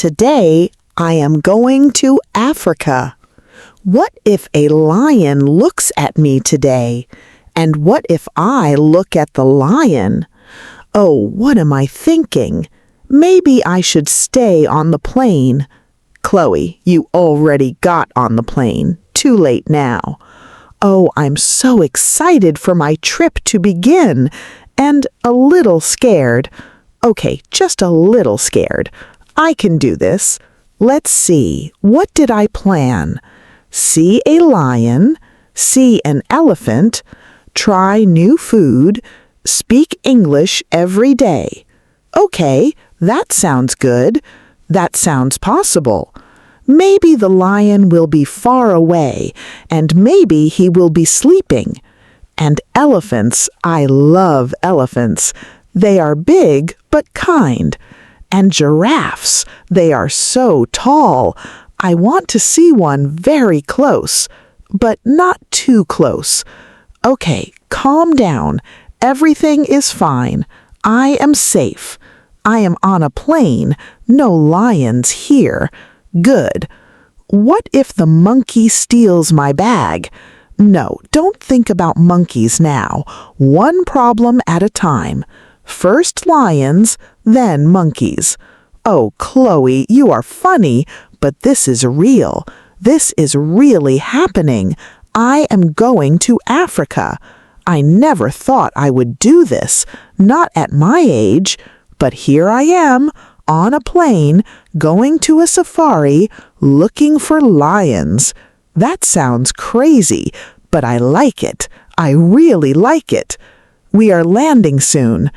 Today, I am going to Africa. What if a lion looks at me today? And what if I look at the lion? Oh, what am I thinking? Maybe I should stay on the plane. Chloe, you already got on the plane. Too late now. Oh, I'm so excited for my trip to begin, and a little scared. Okay, just a little scared. I can do this. Let's see, what did I plan? See a lion, see an elephant, try new food, speak English every day. Okay, that sounds good. That sounds possible. Maybe the lion will be far away, and maybe he will be sleeping. And elephants, I love elephants. They are big but kind. And giraffes, they are so tall. I want to see one very close, but not too close. Okay, calm down. Everything is fine. I am safe. I am on a plane. No lions here. Good. What if the monkey steals my bag? No, don't think about monkeys now. One problem at a time. First lions, then monkeys. Oh, Chloe, you are funny, but this is real. This is really happening. I am going to Africa. I never thought I would do this, not at my age, but here I am, on a plane, going to a safari, looking for lions. That sounds crazy, but I like it. I really like it. We are landing soon.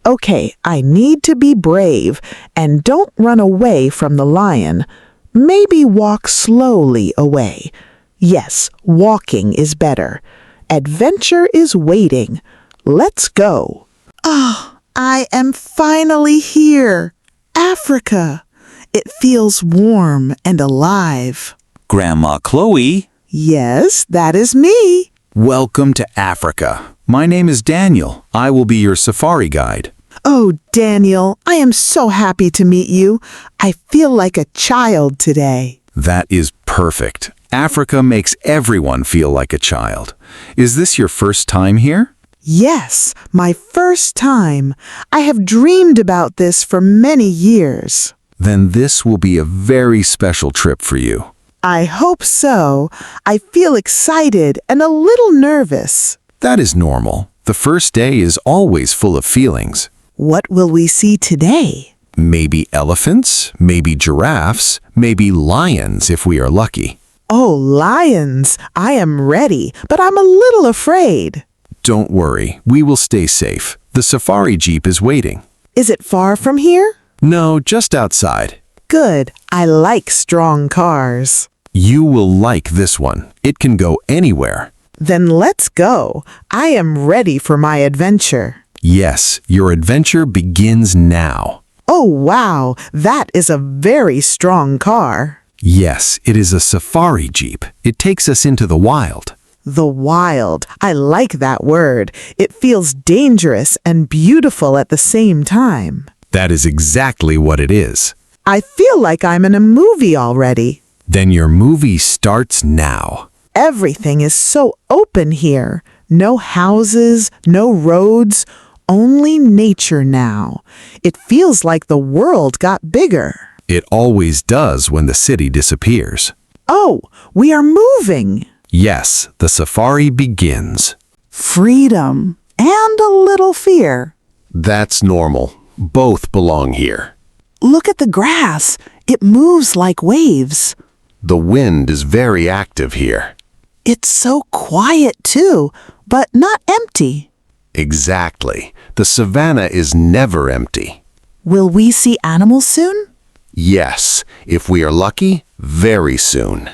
Okay, I need to be brave, and don't run away from the lion. Maybe walk slowly away. Yes, walking is better. Adventure is waiting. Let's go. Oh, I am finally here. Africa. It feels warm and alive. Grandma Chloe. Yes, that is me. Welcome to Africa. My name is Daniel. I will be your safari guide. Oh, Daniel, I am so happy to meet you. I feel like a child today. That is perfect. Africa makes everyone feel like a child. Is this your first time here? Yes, my first time. I have dreamed about this for many years. Then this will be a very special trip for you. I hope so. I feel excited and a little nervous. That is normal. The first day is always full of feelings. What will we see today? Maybe elephants, maybe giraffes, maybe lions if we are lucky. Oh, lions! I am ready, but I'm a little afraid. Don't worry, we will stay safe. The safari jeep is waiting. Is it far from here? No, just outside. Good. I like strong cars. You will like this one. It can go anywhere. Then let's go. I am ready for my adventure. Yes, your adventure begins now. Oh, wow, that is a very strong car. Yes, it is a safari jeep. It takes us into the wild. The wild. I like that word. It feels dangerous and beautiful at the same time. That is exactly what it is. I feel like I'm in a movie already. Then your movie starts now. Everything is so open here. No houses, no roads, only nature now. It feels like the world got bigger. It always does when the city disappears. Oh, we are moving. Yes, the safari begins. Freedom and a little fear. That's normal. Both belong here. Look at the grass. It moves like waves. The wind is very active here. It's so quiet too, but not empty. Exactly. The savanna is never empty. Will we see animals soon? Yes, if we are lucky, very soon.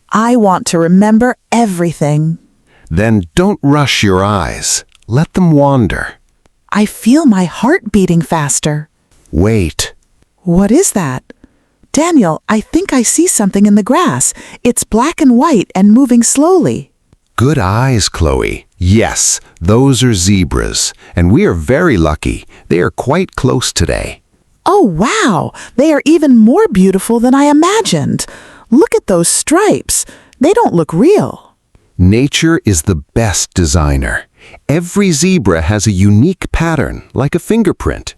I want to remember everything. Then don't rush your eyes. Let them wander. I feel my heart beating faster. Wait. What is that? Daniel, I think I see something in the grass. It's black and white and moving slowly. Good eyes, Chloe. Yes, those are zebras, and we are very lucky. They are quite close today. Oh, wow! They are even more beautiful than I imagined. Look at those stripes. They don't look real. Nature is the best designer. Every zebra has a unique pattern, like a fingerprint.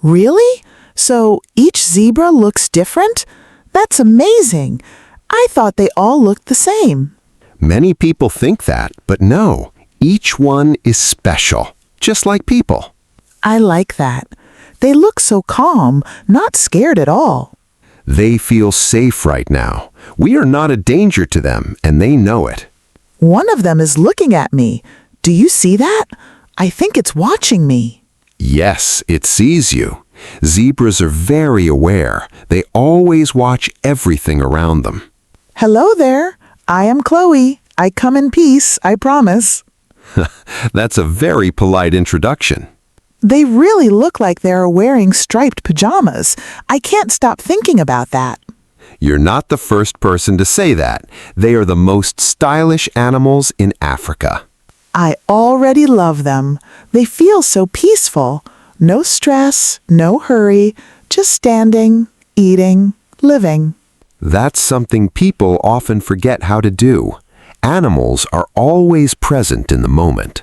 Really? So each zebra looks different? That's amazing. I thought they all looked the same. Many people think that, but no, each one is special, just like people. I like that. They look so calm, not scared at all. They feel safe right now. We are not a danger to them, and they know it. One of them is looking at me. Do you see that? I think it's watching me. Yes, it sees you. Zebras are very aware. They always watch everything around them. Hello there. I am Chloe. I come in peace, I promise. That's a very polite introduction. They really look like they're wearing striped pajamas. I can't stop thinking about that. You're not the first person to say that. They are the most stylish animals in Africa. I already love them. They feel so peaceful. No stress, no hurry, just standing, eating, living. That's something people often forget how to do. Animals are always present in the moment.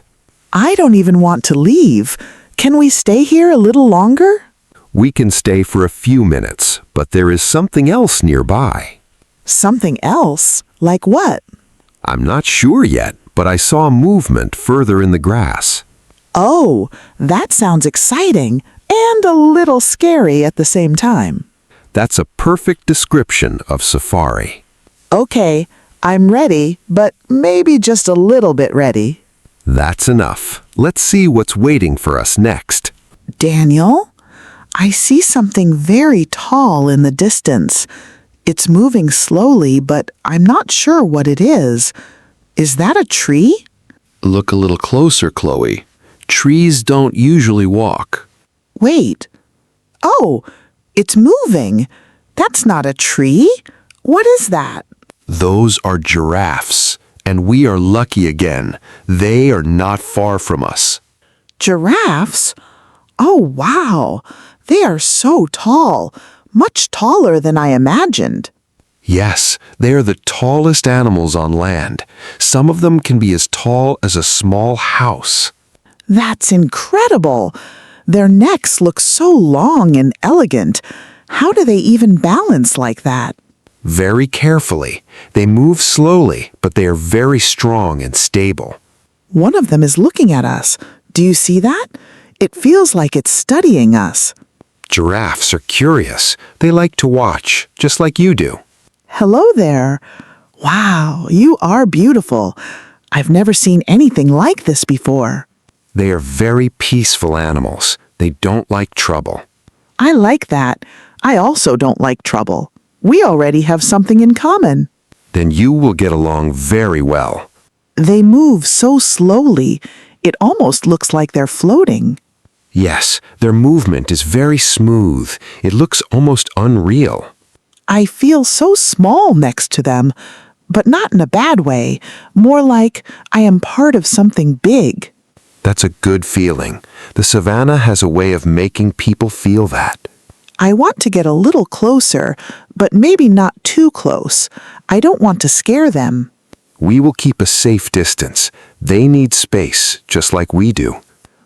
I don't even want to leave. Can we stay here a little longer? We can stay for a few minutes, but there is something else nearby. Something else? Like what? I'm not sure yet, but I saw movement further in the grass. Oh, that sounds exciting and a little scary at the same time. That's a perfect description of safari. Okay, I'm ready, but maybe just a little bit ready. That's enough. Let's see what's waiting for us next. Daniel, I see something very tall in the distance. It's moving slowly, but I'm not sure what it is. Is that a tree? Look a little closer, Chloe. Trees don't usually walk. Wait. Oh, it's moving. That's not a tree. What is that? Those are giraffes, and we are lucky again. They are not far from us. Giraffes? Oh, wow. They are so tall, much taller than I imagined. Yes, they are the tallest animals on land. Some of them can be as tall as a small house. That's incredible. Their necks look so long and elegant. How do they even balance like that? Very carefully. They move slowly, but they are very strong and stable. One of them is looking at us. Do you see that? It feels like it's studying us. Giraffes are curious. They like to watch, just like you do. Hello there. Wow, you are beautiful. I've never seen anything like this before. They are very peaceful animals. They don't like trouble. I like that. I also don't like trouble. We already have something in common. Then you will get along very well. They move so slowly, it almost looks like they're floating. Yes, their movement is very smooth. It looks almost unreal. I feel so small next to them, but not in a bad way, more like I am part of something big. That's a good feeling. The savannah has a way of making people feel that. I want to get a little closer, but maybe not too close. I don't want to scare them. We will keep a safe distance. They need space, just like we do.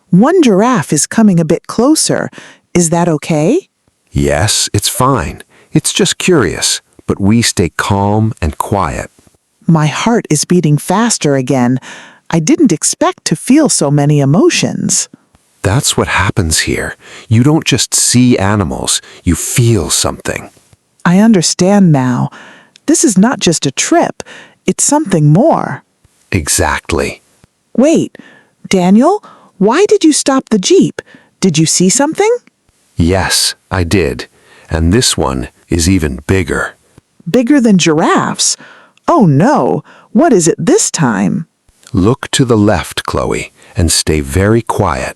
One giraffe is coming a bit closer. Is that okay? Yes, it's fine. It's just curious, but we stay calm and quiet. My heart is beating faster again. I didn't expect to feel so many emotions. That's what happens here. You don't just see animals, you feel something. I understand now. This is not just a trip. It's something more. Exactly. Wait, Daniel, why did you stop the Jeep? Did you see something? Yes, I did. And this one is even bigger. Bigger than giraffes? Oh no, what is it this time? Look to the left, Chloe, and stay very quiet.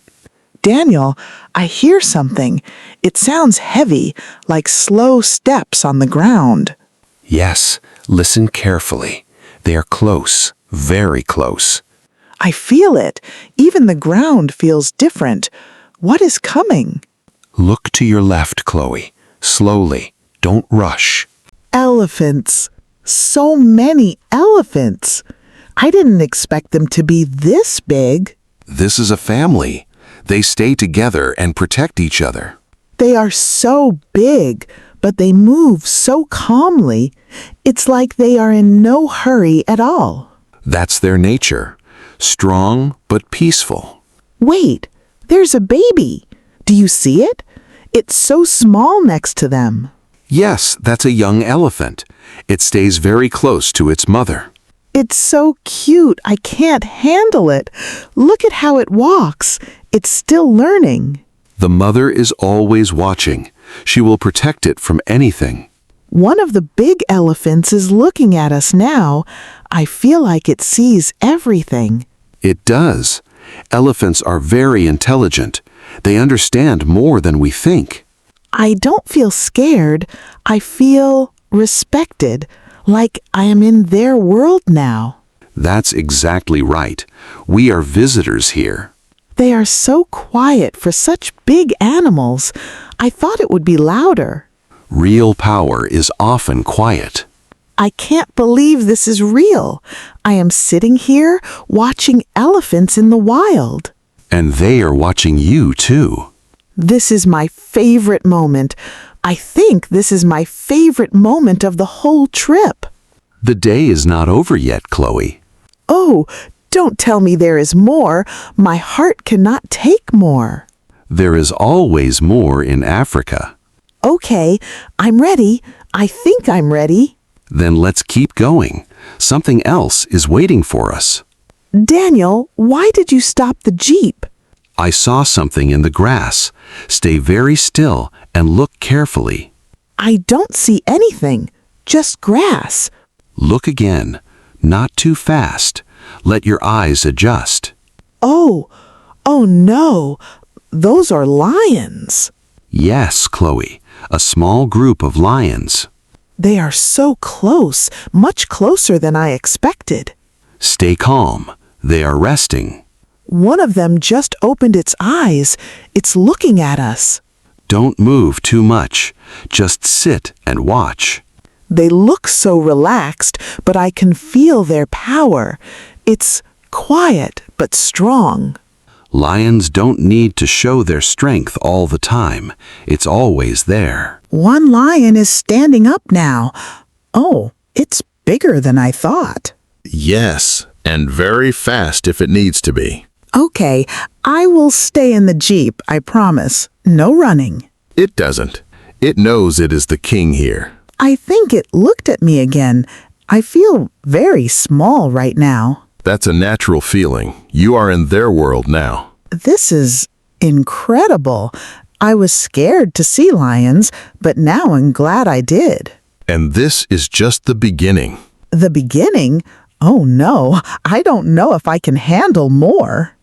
Daniel, I hear something. It sounds heavy, like slow steps on the ground. Yes, listen carefully. They are close, very close. I feel it. Even the ground feels different. What is coming? Look to your left, Chloe. Slowly. Don't rush. Elephants. So many elephants. I didn't expect them to be this big. This is a family. They stay together and protect each other. They are so big, but they move so calmly. It's like they are in no hurry at all. That's their nature. Strong but peaceful. Wait, there's a baby. Do you see it? It's so small next to them. Yes, that's a young elephant. It stays very close to its mother. It's so cute, I can't handle it. Look at how it walks. It's still learning. The mother is always watching. She will protect it from anything. One of the big elephants is looking at us now. I feel like it sees everything. It does. Elephants are very intelligent. They understand more than we think. I don't feel scared. I feel respected, like I am in their world now. That's exactly right. We are visitors here. They are so quiet for such big animals. I thought it would be louder. Real power is often quiet. I can't believe this is real. I am sitting here watching elephants in the wild. And they are watching you too. This is my favorite moment. I think this is my favorite moment of the whole trip. The day is not over yet, Chloe. Oh, don't tell me there is more. My heart cannot take more. There is always more in Africa. Okay, I'm ready. I think I'm ready. Then let's keep going. Something else is waiting for us. Daniel, why did you stop the Jeep? I saw something in the grass. Stay very still and look carefully. I don't see anything, just grass. Look again. Not too fast. Let your eyes adjust. Oh no, those are lions. Yes, Chloe, a small group of lions. They are so close, much closer than I expected. Stay calm. They are resting. One of them just opened its eyes. It's looking at us. Don't move too much. Just sit and watch. They look so relaxed, but I can feel their power. It's quiet but strong. Lions don't need to show their strength all the time. It's always there. One lion is standing up now. Oh, it's bigger than I thought. Yes, and very fast if it needs to be. Okay, I will stay in the Jeep, I promise. No running. It doesn't. It knows it is the king here. I think it looked at me again. I feel very small right now. That's a natural feeling. You are in their world now. This is incredible. I was scared to see lions, but now I'm glad I did. And this is just the beginning. The beginning? Oh no, I don't know if I can handle more.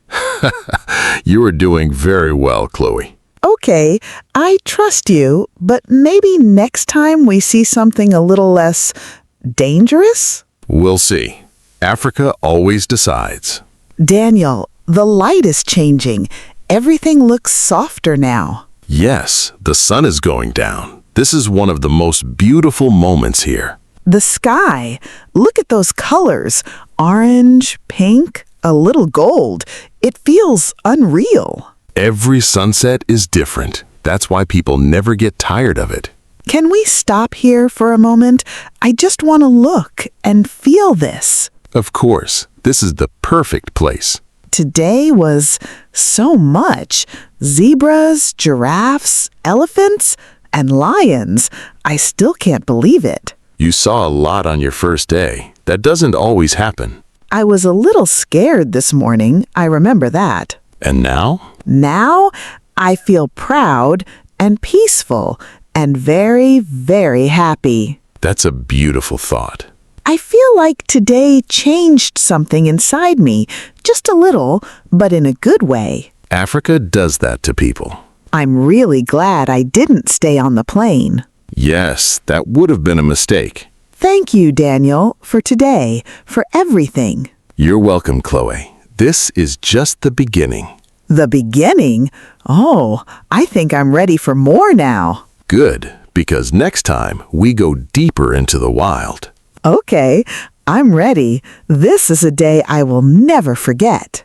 You are doing very well, Chloe. Okay, I trust you, but maybe next time we see something a little less dangerous? We'll see. Africa always decides. Daniel, the light is changing. Everything looks softer now. Yes, the sun is going down. This is one of the most beautiful moments here. The sky. Look at those colors. Orange, pink, a little gold. It feels unreal. Every sunset is different. That's why people never get tired of it. Can we stop here for a moment? I just want to look and feel this. Of course, this is the perfect place. Today was so much. Zebras, giraffes, elephants, and lions. I still can't believe it. You saw a lot on your first day. That doesn't always happen. I was a little scared this morning. I remember that. And now? Now, I feel proud and peaceful and very, very happy. That's a beautiful thought. I feel like today changed something inside me, just a little, but in a good way. Africa does that to people. I'm really glad I didn't stay on the plane. Yes, that would have been a mistake. Thank you, Daniel, for today, for everything. You're welcome, Chloe. This is just the beginning. The beginning? Oh, I think I'm ready for more now. Good, because next time we go deeper into the wild. Okay, I'm ready. This is a day I will never forget.